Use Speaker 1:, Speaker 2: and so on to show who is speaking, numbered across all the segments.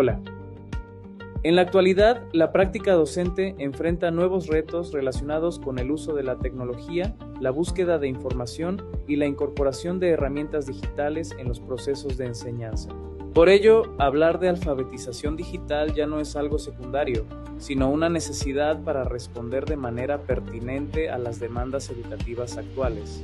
Speaker 1: Hola. En la actualidad, la práctica docente enfrenta nuevos retos relacionados con el uso de la tecnología, la búsqueda de información y la incorporación de herramientas digitales en los procesos de enseñanza. Por ello, hablar de alfabetización digital ya no es algo secundario, sino una necesidad para responder de manera pertinente a las demandas educativas actuales.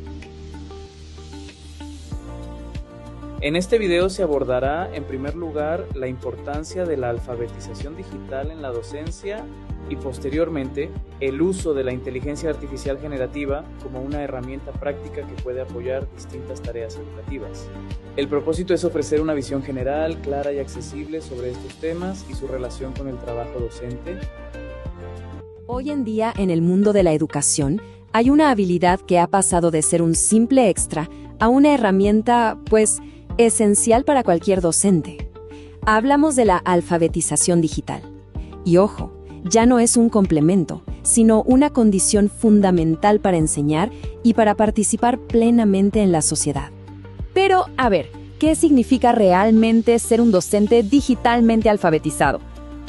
Speaker 1: En este video se abordará, en primer lugar, la importancia de la alfabetización digital en la docencia y, posteriormente, el uso de la inteligencia artificial generativa como una herramienta práctica que puede apoyar distintas tareas educativas. El propósito es ofrecer una visión general, clara y accesible sobre estos temas y su relación con el trabajo docente.
Speaker 2: Hoy en día, en el mundo de la educación, hay una habilidad que ha pasado de ser un simple extra a una herramienta, esencial para cualquier docente. Hablamos de la alfabetización digital. Y ojo, ya no es un complemento, sino una condición fundamental para enseñar y para participar plenamente en la sociedad. Pero, a ver, ¿qué significa realmente ser un docente digitalmente alfabetizado?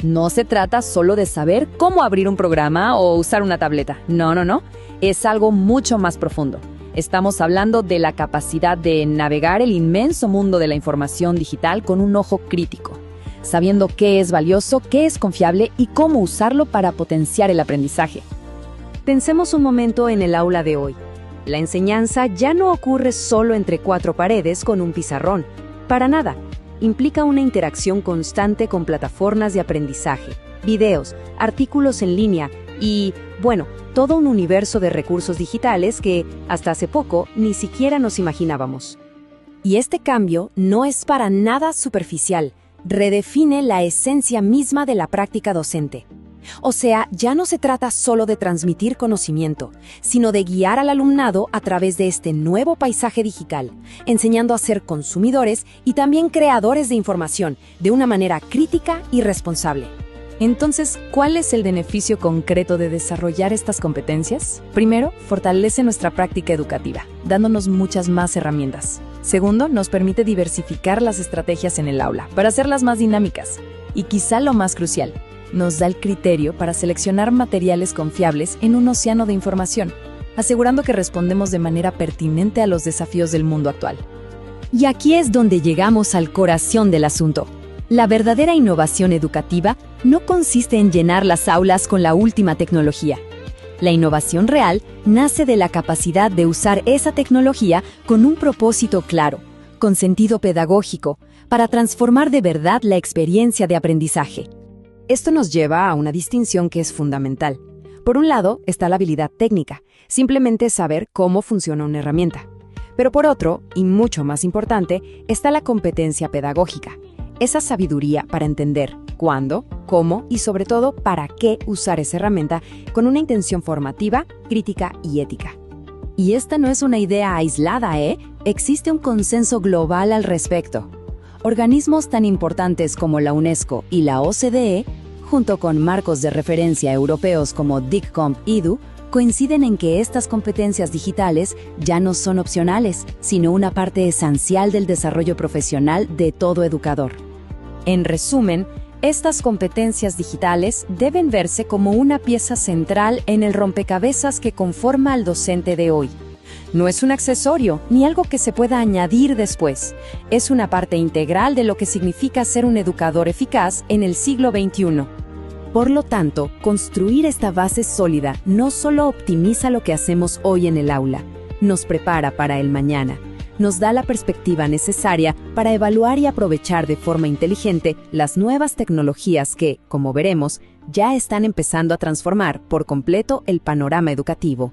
Speaker 2: No se trata solo de saber cómo abrir un programa o usar una tableta. No. Es algo mucho más profundo. Estamos hablando de la capacidad de navegar el inmenso mundo de la información digital con un ojo crítico, sabiendo qué es valioso, qué es confiable y cómo usarlo para potenciar el aprendizaje. Pensemos un momento en el aula de hoy. La enseñanza ya no ocurre solo entre cuatro paredes con un pizarrón. Para nada. Implica una interacción constante con plataformas de aprendizaje, videos, artículos en línea y, todo un universo de recursos digitales que, hasta hace poco, ni siquiera nos imaginábamos. Y este cambio no es para nada superficial, redefine la esencia misma de la práctica docente. O sea, ya no se trata solo de transmitir conocimiento, sino de guiar al alumnado a través de este nuevo paisaje digital, enseñando a ser consumidores y también creadores de información de una manera crítica y responsable. Entonces, ¿cuál es el beneficio concreto de desarrollar estas competencias? Primero, fortalece nuestra práctica educativa, dándonos muchas más herramientas. Segundo, nos permite diversificar las estrategias en el aula, para hacerlas más dinámicas. Y quizá lo más crucial, nos da el criterio para seleccionar materiales confiables en un océano de información, asegurando que respondemos de manera pertinente a los desafíos del mundo actual. Y aquí es donde llegamos al corazón del asunto. La verdadera innovación educativa no consiste en llenar las aulas con la última tecnología. La innovación real nace de la capacidad de usar esa tecnología con un propósito claro, con sentido pedagógico, para transformar de verdad la experiencia de aprendizaje. Esto nos lleva a una distinción que es fundamental. Por un lado está la habilidad técnica, simplemente saber cómo funciona una herramienta. Pero por otro, y mucho más importante, está la competencia pedagógica. Esa sabiduría para entender cuándo, cómo y sobre todo para qué usar esa herramienta con una intención formativa, crítica y ética. Y esta no es una idea aislada, Existe un consenso global al respecto. Organismos tan importantes como la UNESCO y la OCDE, junto con marcos de referencia europeos como DICCOM-IDU, coinciden en que estas competencias digitales ya no son opcionales, sino una parte esencial del desarrollo profesional de todo educador. En resumen, estas competencias digitales deben verse como una pieza central en el rompecabezas que conforma al docente de hoy. No es un accesorio ni algo que se pueda añadir después. Es una parte integral de lo que significa ser un educador eficaz en el siglo XXI. Por lo tanto, construir esta base sólida no solo optimiza lo que hacemos hoy en el aula, nos prepara para el mañana. Nos da la perspectiva necesaria para evaluar y aprovechar de forma inteligente las nuevas tecnologías que, como veremos, ya están empezando a transformar por completo el panorama educativo.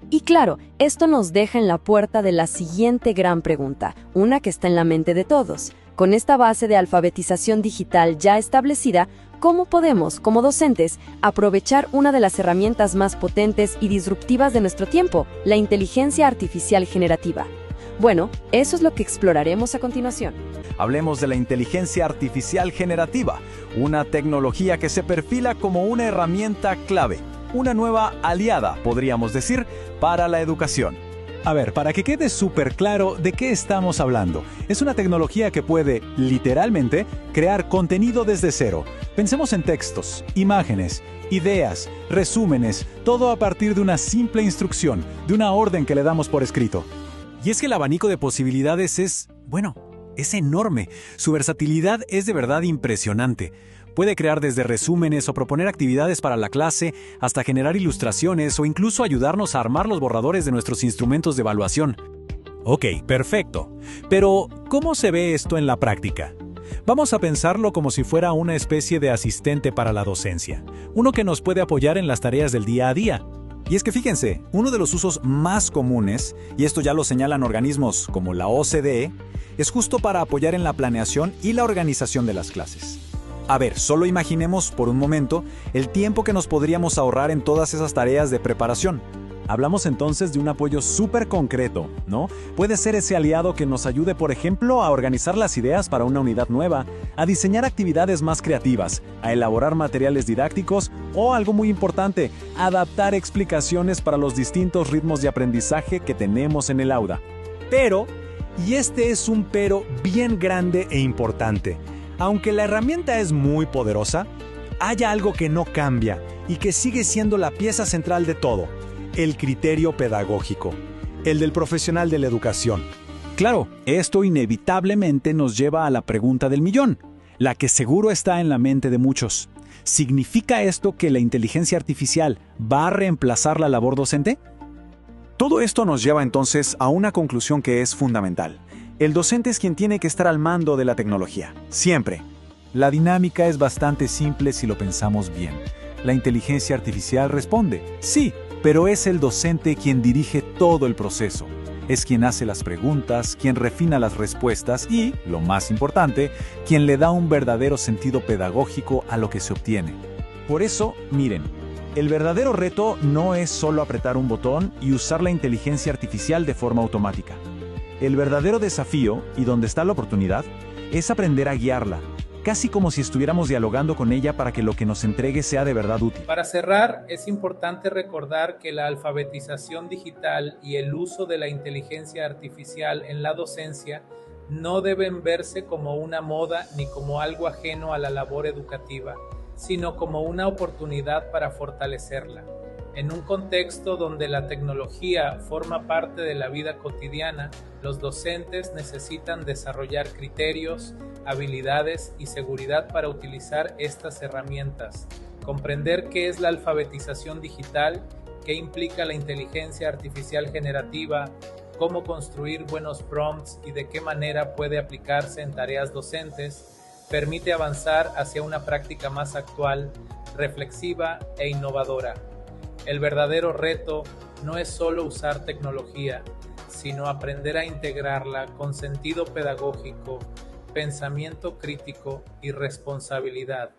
Speaker 2: Y claro, esto nos deja en la puerta de la siguiente gran pregunta, una que está en la mente de todos. Con esta base de alfabetización digital ya establecida, ¿cómo podemos, como docentes, aprovechar una de las herramientas más potentes y disruptivas de nuestro tiempo, la inteligencia artificial generativa? Bueno, eso es lo que exploraremos a continuación.
Speaker 3: Hablemos de la inteligencia artificial generativa, una tecnología que se perfila como una herramienta clave, una nueva aliada, podríamos decir, para la educación. A ver, para que quede súper claro de qué estamos hablando, es una tecnología que puede, literalmente, crear contenido desde cero. Pensemos en textos, imágenes, ideas, resúmenes, todo a partir de una simple instrucción, de una orden que le damos por escrito. Y es que el abanico de posibilidades es enorme. Su versatilidad es de verdad impresionante. Puede crear desde resúmenes o proponer actividades para la clase, hasta generar ilustraciones o incluso ayudarnos a armar los borradores de nuestros instrumentos de evaluación. Ok, perfecto. Pero, ¿cómo se ve esto en la práctica? Vamos a pensarlo como si fuera una especie de asistente para la docencia, uno que nos puede apoyar en las tareas del día a día. Y es que fíjense, uno de los usos más comunes, y esto ya lo señalan organismos como la OCDE, es justo para apoyar en la planeación y la organización de las clases. A ver, solo imaginemos por un momento el tiempo que nos podríamos ahorrar en todas esas tareas de preparación. Hablamos entonces de un apoyo súper concreto, ¿no? Puede ser ese aliado que nos ayude, por ejemplo, a organizar las ideas para una unidad nueva, a diseñar actividades más creativas, a elaborar materiales didácticos o, algo muy importante, adaptar explicaciones para los distintos ritmos de aprendizaje que tenemos en el aula. Pero, y este es un pero bien grande e importante, aunque la herramienta es muy poderosa, hay algo que no cambia y que sigue siendo la pieza central de todo: el criterio pedagógico, el del profesional de la educación. Claro, esto inevitablemente nos lleva a la pregunta del millón, la que seguro está en la mente de muchos. ¿Significa esto que la inteligencia artificial va a reemplazar la labor docente? Todo esto nos lleva entonces a una conclusión que es fundamental. El docente es quien tiene que estar al mando de la tecnología, siempre. La dinámica es bastante simple si lo pensamos bien. La inteligencia artificial responde, sí, pero es el docente quien dirige todo el proceso. Es quien hace las preguntas, quien refina las respuestas y, lo más importante, quien le da un verdadero sentido pedagógico a lo que se obtiene. Por eso, miren, el verdadero reto no es solo apretar un botón y usar la inteligencia artificial de forma automática. El verdadero desafío, y donde está la oportunidad, es aprender a guiarla, casi como si estuviéramos dialogando con ella para que lo que nos entregue sea de verdad útil.
Speaker 1: Para cerrar, es importante recordar que la alfabetización digital y el uso de la inteligencia artificial en la docencia no deben verse como una moda ni como algo ajeno a la labor educativa, sino como una oportunidad para fortalecerla. En un contexto donde la tecnología forma parte de la vida cotidiana, los docentes necesitan desarrollar criterios, habilidades y seguridad para utilizar estas herramientas, comprender qué es la alfabetización digital, qué implica la inteligencia artificial generativa, cómo construir buenos prompts y de qué manera puede aplicarse en tareas docentes, permite avanzar hacia una práctica más actual, reflexiva e innovadora. El verdadero reto no es solo usar tecnología, sino aprender a integrarla con sentido pedagógico, pensamiento crítico y responsabilidad.